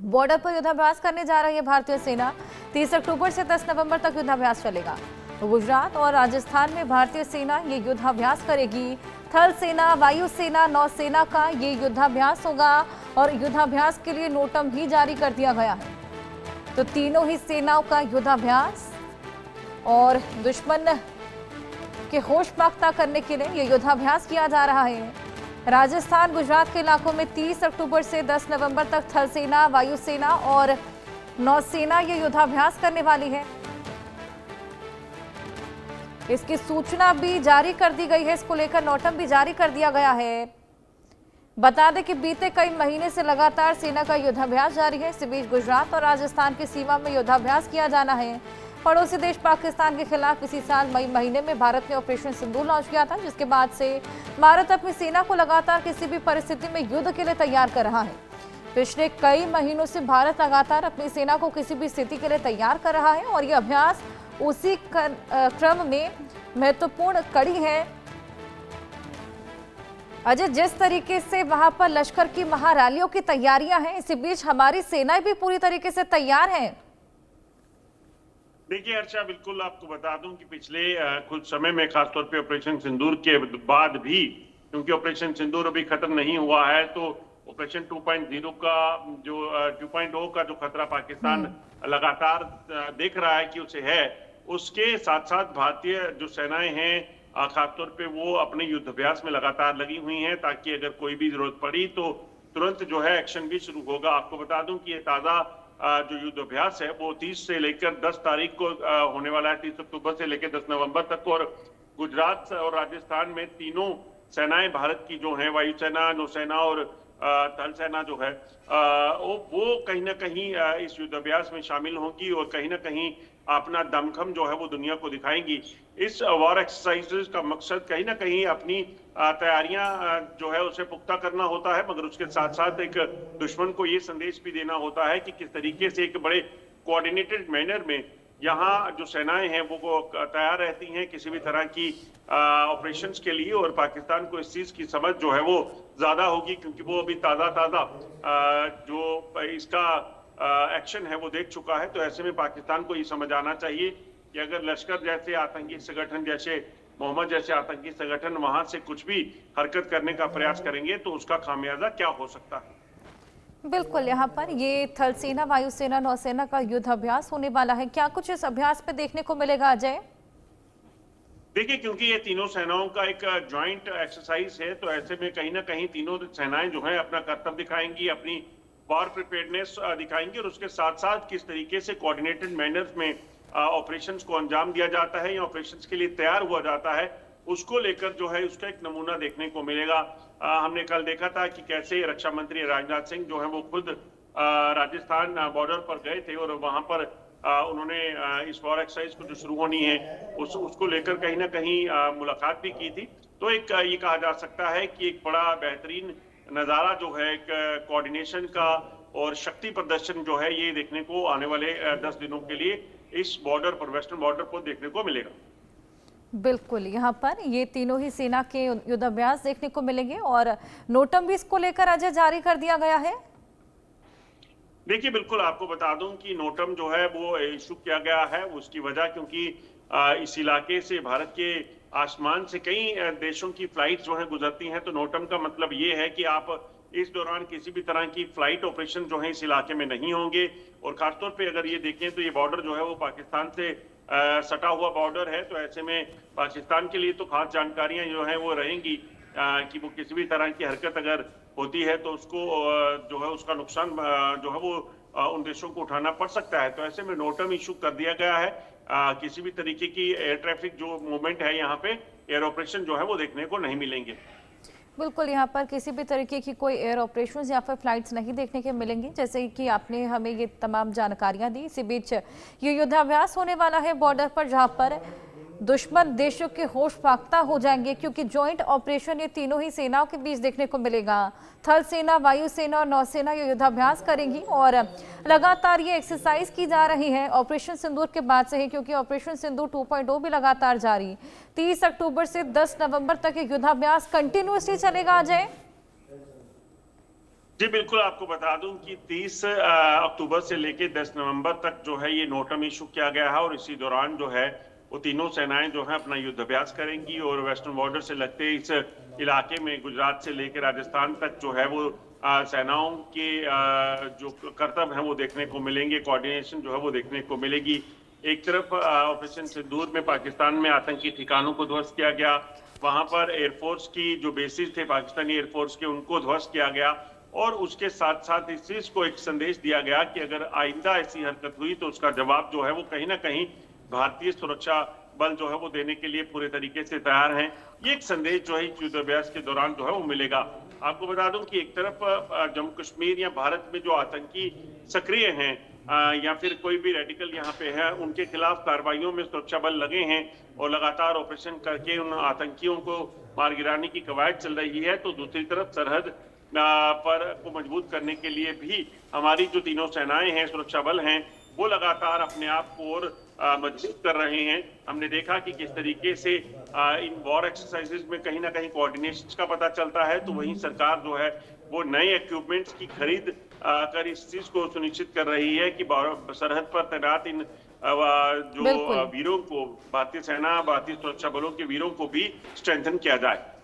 Border पर युद्धाभ्यास करने जा रही है भारतीय सेना। 30 अक्टूबर से 10 नवंबर तक युद्धाभ्यास चलेगा। तो गुजरात और राजस्थान में भारतीय सेना ये युद्धाभ्यास करेगी। थल सेना, वायुसेना, नौसेना का ये युद्धाभ्यास होगा और युद्धाभ्यास के लिए नोटम भी जारी कर दिया गया है। तो तीनों ही सेनाओं का युद्धाभ्यास और दुश्मन के होश पाख्ता करने के लिए ये युद्धाभ्यास किया जा रहा है। राजस्थान, गुजरात के इलाकों में 30 अक्टूबर से 10 नवंबर तक थल सेना, वायुसेना और नौसेना ये युद्धाभ्यास करने वाली है। इसकी सूचना भी जारी कर दी गई है। इसको लेकर नोटम भी जारी कर दिया गया है। बता दें कि बीते कई महीने से लगातार सेना का युद्धाभ्यास जारी है। इस बीच गुजरात और राजस्थान की सीमा में युद्धाभ्यास किया जाना है। पड़ोसी देश पाकिस्तान के खिलाफ इसी साल मई महीने में भारत ने ऑपरेशन सिंदूर लॉन्च किया था, जिसके बाद से भारत अपनी सेना को लगातार किसी भी परिस्थिति में युद्ध के लिए तैयार कर रहा है। पिछले कई महीनों से भारत लगातार अपनी सेना को किसी भी स्थिति के लिए तैयार कर रहा है और ये अभ्यास उसी क्रम में महत्वपूर्ण कड़ी है। अजय, जिस तरीके से वहां पर लश्कर की महारैलियों की तैयारियां हैं, इसी बीच हमारी सेनाएं भी पूरी तरीके से तैयार हैं। देखिए अर्चा, बिल्कुल आपको बता दूं कि पिछले कुछ समय में खासतौर पे ऑपरेशन सिंदूर के बाद भी, क्योंकि ऑपरेशन सिंदूर अभी खत्म नहीं हुआ है, तो ऑपरेशन 2.0 का जो 2.0 का जो खतरा पाकिस्तान लगातार देख रहा है कि उसे है, उसके साथ साथ भारतीय जो सेनाएं हैं खासतौर पे वो अपने युद्धाभ्यास में लगातार लगी हुई हैं, ताकि अगर कोई भी जरूरत पड़ी तो तुरंत जो है एक्शन भी शुरू होगा। आपको बता दूं कि ये ताजा जो युद्धाभ्यास है वो 30 से लेकर 10 तारीख को होने वाला है, 30 अक्टूबर से लेकर 10 नवंबर तक। और गुजरात और राजस्थान में तीनों सेनाएं भारत की जो है, वायुसेना, नौसेना और थल सेना जो है वो कहीं ना कहीं इस युद्धाभ्यास में शामिल होंगी और कहीं ना कहीं अपना दमखम जो है वो दुनिया को दिखाएंगी। इस वॉर एक्सरसाइजेस का मकसद कहीं ना कहीं अपनी तैयारियां जो है उसे पुख्ता करना होता है, मगर उसके साथ साथ एक दुश्मन को ये संदेश भी देना होता है कि किस तरीके से एक बड़े कोऑर्डिनेटेड मैनर में यहाँ जो सेनाएं हैं वो तैयार रहती हैं किसी भी तरह की ऑपरेशंस के लिए। और पाकिस्तान को इस चीज की समझ जो है वो ज्यादा होगी, क्योंकि वो अभी ताजा जो इसका एक्शन है वो देख चुका है। तो ऐसे में पाकिस्तान को ये समझ आना चाहिए कि अगर लश्कर जैसे आतंकी संगठन, जैसे मोहम्मद जैसे आतंकी संगठन वहां से कुछ भी हरकत करने का प्रयास करेंगे तो उसका खामियाजा क्या हो सकता है। बिल्कुल, यहाँ पर ये थल सेना, वायुसेना, नौसेना का युद्ध अभ्यास होने वाला है। क्या कुछ इस अभ्यास पे देखने को मिलेगा अजय? देखिए, क्योंकि ये तीनों सेनाओं का एक जॉइंट एक्सरसाइज है, तो ऐसे में कहीं ना कहीं तीनों सेनाएं जो है अपना कर्तव्य दिखाएंगी, अपनी वॉर प्रिपेयर्डनेस दिखाएंगी और उसके साथ साथ किस तरीके से कोऑर्डिनेटेड मैनर्स में ऑपरेशंस को अंजाम दिया जाता है या ऑपरेशंस के लिए तैयार हुआ जाता है, उसको लेकर जो है उसका एक नमूना देखने को मिलेगा। हमने कल देखा था कि कैसे रक्षा मंत्री राजनाथ सिंह जो है वो खुद राजस्थान बॉर्डर पर गए थे और वहां पर उन्होंने इस वॉर एक्सरसाइज को जो शुरू होनी है उसको लेकर कहीं ना कहीं मुलाकात भी की थी। तो एक ये कहा जा सकता है कि एक बड़ा बेहतरीन नज़ारा जो है एक कोऑर्डिनेशन का और शक्ति प्रदर्शन जो है ये देखने को आने वाले 10 दिनों के लिए इस बॉर्डर पर, वेस्टर्न बॉर्डर पर देखने को मिलेगा। बिल्कुल, यहाँ पर ये तीनों ही सेना के युद्धाभ्यास देखने को मिलेंगे और नोटम भी इसको लेकर अजय जारी कर दिया गया है। देखिए, बिल्कुल आपको बता दूं कि नोटम जो है वो इशू किया गया है, उसकी वजह क्योंकि इस इलाके से भारत के आसमान से कई देशों की फ्लाइट जो है गुजरती हैं। तो नोटम का मतलब ये है कि आप इस दौरान किसी भी तरह की फ्लाइट ऑपरेशन जो है इस इलाके में नहीं होंगे। और खासतौर पे अगर ये देखें तो ये बॉर्डर जो है वो पाकिस्तान से सटा हुआ बॉर्डर है, तो ऐसे में पाकिस्तान के लिए तो खास जानकारियां जो है वो रहेंगी कि वो किसी भी तरह की हरकत अगर होती है तो उसको जो है उसका नुकसान जो है वो उन देशों को उठाना पड़ सकता है। तो ऐसे में नोटम इशू कर दिया गया है। किसी भी तरीके की एयर ट्रैफिक जो मूवमेंट है यहाँ पे, एयर ऑपरेशन जो है वो देखने को नहीं मिलेंगे। बिल्कुल, यहाँ पर किसी भी तरीके की कोई एयर ऑपरेशंस या फिर फ्लाइट्स नहीं देखने के मिलेंगे, जैसे कि आपने हमें ये तमाम जानकारियां दी। इसी बीच ये युद्धाभ्यास होने वाला है बॉर्डर पर, जहां पर दुश्मन देशों के होश फाख्ता हो जाएंगे, क्योंकि जॉइंट ऑपरेशन ये तीनों ही सेनाओं के बीच देखने को मिलेगा। थल सेना, वायुसेना और नौसेना ये युद्धाभ्यास करेंगी और लगातार ये एक्सरसाइज की जा रही है ऑपरेशन सिंदूर के बाद से ही, क्योंकि ऑपरेशन सिंदूर 2.0 भी लगातार जारी। 30 अक्टूबर से 10 नवंबर तक ये युद्धाभ्यास कंटिन्यूसली चलेगा अजय। जी बिल्कुल, आपको बता दूं कि 30 अक्टूबर से लेके 10 नवंबर तक जो है ये नोटम इशू किया गया है और इसी दौरान जो है वो तीनों सेनाएं जो है अपना युद्धाभ्यास करेंगी और वेस्टर्न बॉर्डर से लगते इस इलाके में गुजरात से लेकर राजस्थान तक जो है वो सेनाओं के जो कर्तव्य हैं वो देखने को मिलेंगे, कोऑर्डिनेशन जो है वो देखने को मिलेगी। एक तरफ ऑपरेशन सिंदूर में पाकिस्तान में आतंकी ठिकानों को ध्वस्त किया गया, वहां पर एयरफोर्स की जो बेसिस थे पाकिस्तानी एयरफोर्स के उनको ध्वस्त किया गया और उसके साथ साथ इस चीज को एक संदेश दिया गया कि अगर आइंदा ऐसी हरकत हुई तो उसका जवाब जो है वो कहीं ना कहीं भारतीय सुरक्षा बल जो है वो देने के लिए पूरे तरीके से तैयार हैं। ये एक संदेश जो है इस युद्धाभ्यास के दौरान जो है वो मिलेगा। आपको बता दूं कि एक तरफ जम्मू कश्मीर या भारत में जो आतंकी सक्रिय हैं या फिर कोई भी रेडिकल यहाँ पे है उनके खिलाफ कार्रवाइयों में सुरक्षा बल लगे हैं और लगातार ऑपरेशन करके उन आतंकियों को मार गिराने की कवायद चल रही है, तो दूसरी तरफ सरहद पर को मजबूत करने के लिए भी हमारी जो तीनों सेनाएं हैं, सुरक्षा बल हैं, वो लगातार अपने आप को और मजबूत कर रहे हैं। हमने देखा कि किस तरीके से इन वॉर एक्सरसाइजेज में कहीं ना कहीं कोऑर्डिनेशन का पता चलता है, तो वहीं सरकार जो है वो नए इक्विपमेंट्स की खरीद कर इस चीज को सुनिश्चित कर रही है कि सरहद पर तैनात इन जो वीरों को, भारतीय सेना, भारतीय सुरक्षा बलों के वीरों को भी स्ट्रेंथन किया जाए।